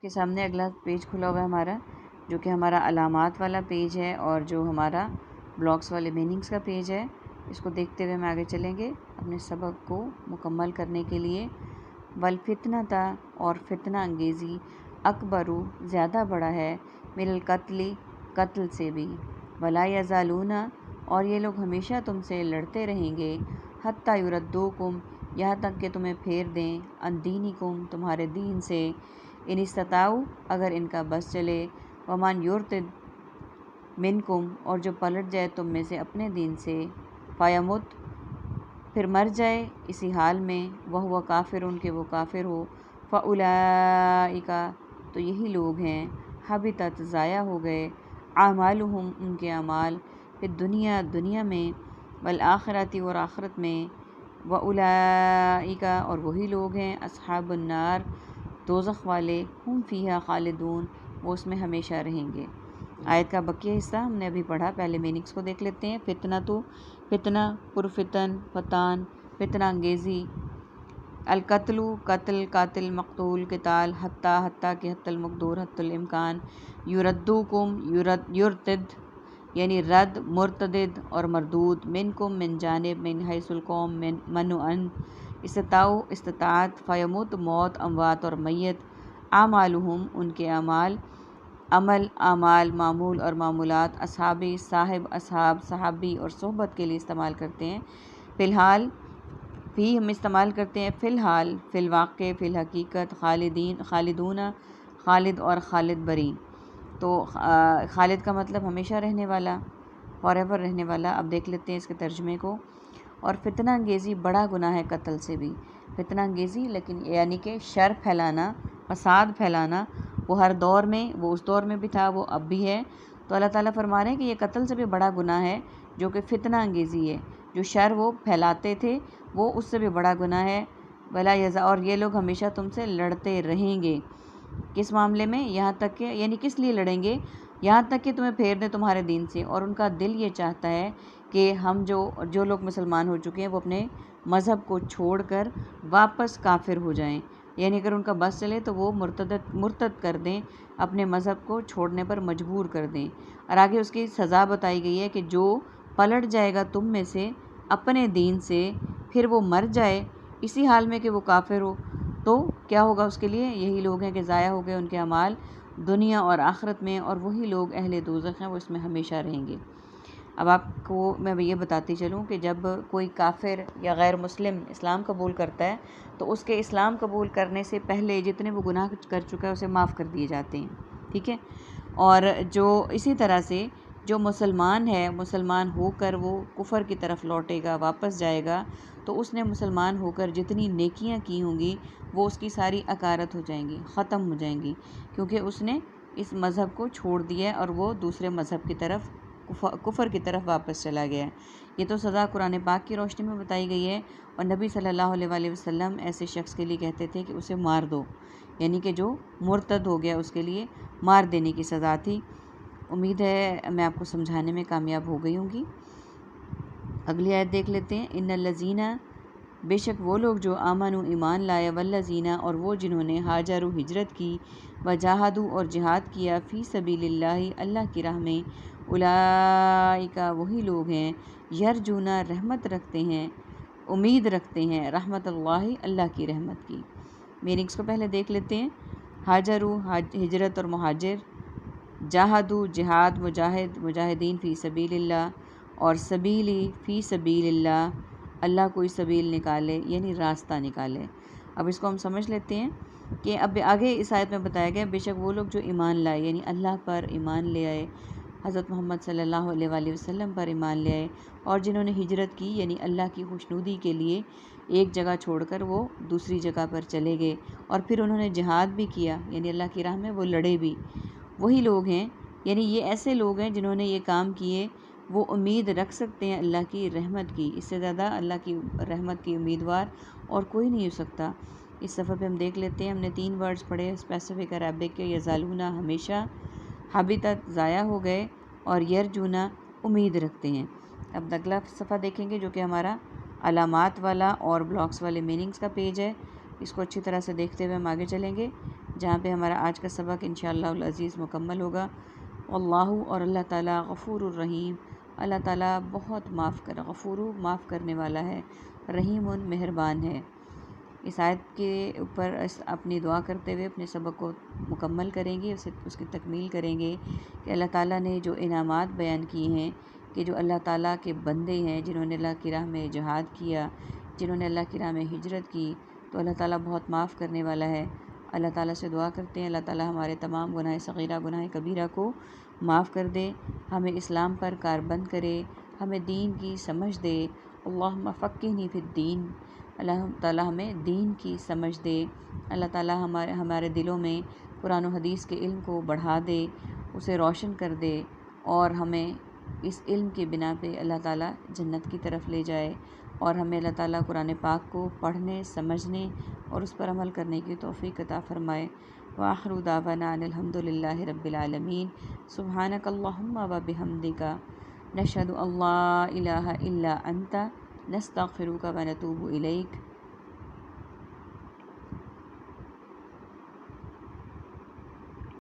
کے سامنے اگلا پیج کھلا ہوا ہے ہمارا، جو کہ ہمارا علامات والا پیج ہے اور جو ہمارا بلاکس والے میننگز کا پیج ہے۔ اس کو دیکھتے ہوئے ہم آگے چلیں گے اپنے سبق کو مکمل کرنے کے لیے۔ والفتنۃ اور فتنہ انگیزی اکبرو زیادہ بڑا ہے، من القتل قتل سے بھی، ولا یزالون اور یہ لوگ ہمیشہ تم سے لڑتے رہیں گے، حتی یردوکم یہاں تک کہ تمہیں پھیر دیں، عن دینکم تمہارے دین سے، ان استطاعوا اگر ان کا بس چلے، ومن یرتد منکم اور جو پلٹ جائے تم میں سے اپنے دین سے، فیمت پھر مر جائے اسی حال میں، وہو کافر ان کے وہ کافر ہو، فاولئک تو یہی لوگ ہیں، حبطت ضائع ہو گئے، اعمالہم ان کے اعمال، پھر دنیا میں، والآخرۃ اور آخرت میں، واولئک اور وہی لوگ ہیں، اصحاب النار دوزخ والے، ہم فیہا خالدون وہ اس میں ہمیشہ رہیں گے۔ آیت کا بقیہ حصہ ہم نے ابھی پڑھا، پہلے میننگس کو دیکھ لیتے ہیں۔ فتنہ تو فتنہ، پرفتن، فتان، فتنہ انگیزی، القتل قتل، قاتل، مقتول، قتال، حتیٰ کہ حتی المقدور، حتی الامکان، یردوکم یرتد یعنی رد، مرتدد اور مردود، منکم من جانب، من حیث القوم، من ان، استطاعوا استطاعت، فیموت موت، اموات اور میت، اعمالہم ان کے اعمال، عمل، اعمال، معمول اور معمولات، اصحابی صاحب، اصحاب صحابی اور صحبت کے لیے استعمال کرتے ہیں، فی الحال فی ہم استعمال کرتے ہیں فی الحال، فی الواقع، فی الحقیقت، خالدون خالد اور خالد بری، تو خالد کا مطلب ہمیشہ رہنے والا، فار ایور رہنے والا۔ اب دیکھ لیتے ہیں اس کے ترجمے کو۔ اور فتنہ انگیزی بڑا گناہ ہے قتل سے بھی، فتنہ انگیزی لیکن یعنی کہ شر پھیلانا، فساد پھیلانا، وہ ہر دور میں، وہ اس دور میں بھی تھا، وہ اب بھی ہے۔ تو اللہ تعالیٰ فرما رہے ہیں کہ یہ قتل سے بھی بڑا گناہ ہے، جو کہ فتنہ انگیزی ہے، جو شر وہ پھیلاتے تھے وہ اس سے بھی بڑا گناہ ہے۔ ولا یزا اور یہ لوگ ہمیشہ تم سے لڑتے رہیں گے، کس معاملے میں؟ یہاں تک کہ یعنی کس لیے لڑیں گے؟ یہاں تک کہ تمہیں پھیر دیں تمہارے دین سے، اور ان کا دل یہ چاہتا ہے کہ ہم جو لوگ مسلمان ہو چکے ہیں وہ اپنے مذہب کو چھوڑ کر واپس کافر ہو جائیں، یعنی اگر ان کا بس چلے تو وہ مرتد کر دیں، اپنے مذہب کو چھوڑنے پر مجبور کر دیں۔ اور آگے اس کی سزا بتائی گئی ہے کہ جو پلٹ جائے گا تم میں سے اپنے دین سے، پھر وہ مر جائے اسی حال میں کہ وہ کافر ہو، تو کیا ہوگا اس کے لیے؟ یہی لوگ ہیں کہ ضائع ہو گئے ان کے اعمال دنیا اور آخرت میں، اور وہی لوگ اہل دوزخ ہیں، وہ اس میں ہمیشہ رہیں گے۔ اب آپ کو میں یہ بتاتی چلوں کہ جب کوئی کافر یا غیر مسلم اسلام قبول کرتا ہے تو اس کے اسلام قبول کرنے سے پہلے جتنے وہ گناہ کر چکا ہے اسے معاف کر دیے جاتے ہیں، ٹھیک ہے؟ اور جو اسی طرح سے جو مسلمان ہے، مسلمان ہو کر وہ کفر کی طرف لوٹے گا، واپس جائے گا، تو اس نے مسلمان ہو کر جتنی نیکیاں کی ہوں گی وہ اس کی ساری اکارت ہو جائیں گی، ختم ہو جائیں گی، کیونکہ اس نے اس مذہب کو چھوڑ دیا اور وہ دوسرے مذہب کی طرف، کفر کی طرف واپس چلا گیا ہے۔ یہ تو سزا قرآن پاک کی روشنی میں بتائی گئی ہے، اور نبی صلی اللہ علیہ وآلہ وسلم ایسے شخص کے لیے کہتے تھے کہ اسے مار دو، یعنی کہ جو مرتد ہو گیا اس کے لیے مار دینے کی سزا تھی۔ امید ہے میں آپ کو سمجھانے میں کامیاب ہو گئی ہوں گی۔ اگلی آیت دیکھ لیتے ہیں۔ ان الذین بے شک وہ لوگ جو آمنوا ایمان لائے، والذین اور وہ جنہوں نے ہاجروا ہجرت کی، وجاہدوا اور جہاد کیا، فی سبیل اللہ اللہ کی راہ میں، اولئک وہی لوگ ہیں، یرجون رحمت رکھتے ہیں، امید رکھتے ہیں، رحمت اللہ اللہ کی رحمت کی۔ میننگس کو پہلے دیکھ لیتے ہیں۔ ہاجروا ہجرت اور مہاجر، جاہدوا جہاد، مجاہد مجاہدین، فی سبیل اللہ اور سبیلی فی سبیل اللہ، اللہ کوئی سبیل نکالے یعنی راستہ نکالے۔ اب اس کو ہم سمجھ لیتے ہیں کہ اب آگے اس آیت میں بتایا گیا بے شک وہ لوگ جو ایمان لائے، یعنی اللہ پر ایمان لے آئے، حضرت محمد صلی اللہ علیہ وآلہ وسلم پر ایمان لے آئے، اور جنہوں نے ہجرت کی یعنی اللہ کی خوشنودی کے لیے ایک جگہ چھوڑ کر وہ دوسری جگہ پر چلے گئے، اور پھر انہوں نے جہاد بھی کیا یعنی اللہ کی راہ میں وہ لڑے بھی، وہی لوگ ہیں، یعنی یہ ایسے لوگ ہیں جنہوں نے یہ کام کیے، وہ امید رکھ سکتے ہیں اللہ کی رحمت کی، اس سے زیادہ اللہ کی رحمت کی امیدوار اور کوئی نہیں ہو سکتا۔ اس صفحے پہ ہم دیکھ لیتے ہیں، ہم نے 3 ورڈز پڑھے اسپیسیفک عربک کے، یزالون ہمیشہ، حبطت ضائع ہو گئے، اور یرجون امید رکھتے ہیں۔ اب اگلا صفحہ دیکھیں گے جو کہ ہمارا علامات والا اور بلاکس والے میننگز کا پیج ہے، اس کو اچھی طرح سے دیکھتے ہوئے ہم آگے چلیں گے۔ جہاں پہ ہمارا آج کا سبق انشاءاللہ العزیز مکمل ہوگا۔ واللہ، اور اللہ تعالیٰ غفور الرحیم، اللہ تعالیٰ بہت غفور معاف کرنے والا ہے، رحیم مہربان ہے۔ اس آیت کے اوپر اپنی دعا کرتے ہوئے اپنے سبق کو مکمل کریں گے، اس کی تکمیل کریں گے کہ اللہ تعالیٰ نے جو انعامات بیان کیے ہیں کہ جو اللہ تعالیٰ کے بندے ہیں جنہوں نے اللہ کی راہ میں جہاد کیا، جنہوں نے اللہ کی راہ میں ہجرت کی، تو اللہ تعالیٰ بہت معاف کرنے والا ہے۔ اللہ تعالیٰ سے دعا کرتے ہیں اللہ تعالیٰ ہمارے تمام گناہ صغیرہ گناہ کبیرہ کو معاف کر دے، ہمیں اسلام پر کاربند کرے، ہمیں دین کی سمجھ دے۔ اللہم فقہنی فی الدین، اللہ تعالیٰ ہمیں دین کی سمجھ دے، اللہ تعالیٰ ہمارے دلوں میں قرآن و حدیث کے علم کو بڑھا دے، اسے روشن کر دے، اور ہمیں اس علم کے بنا پہ اللہ تعالیٰ جنت کی طرف لے جائے، اور ہمیں اللہ تعالیٰ قرآن پاک کو پڑھنے، سمجھنے اور اس پر عمل کرنے کی توفیق عطا فرمائے۔ وآخر دعوانا ان الحمد للہ رب العالمین۔ سبحانک اللہم و بحمدک، نشہد ان لا الہ الا انت، نستغفرک و نتوب الیک۔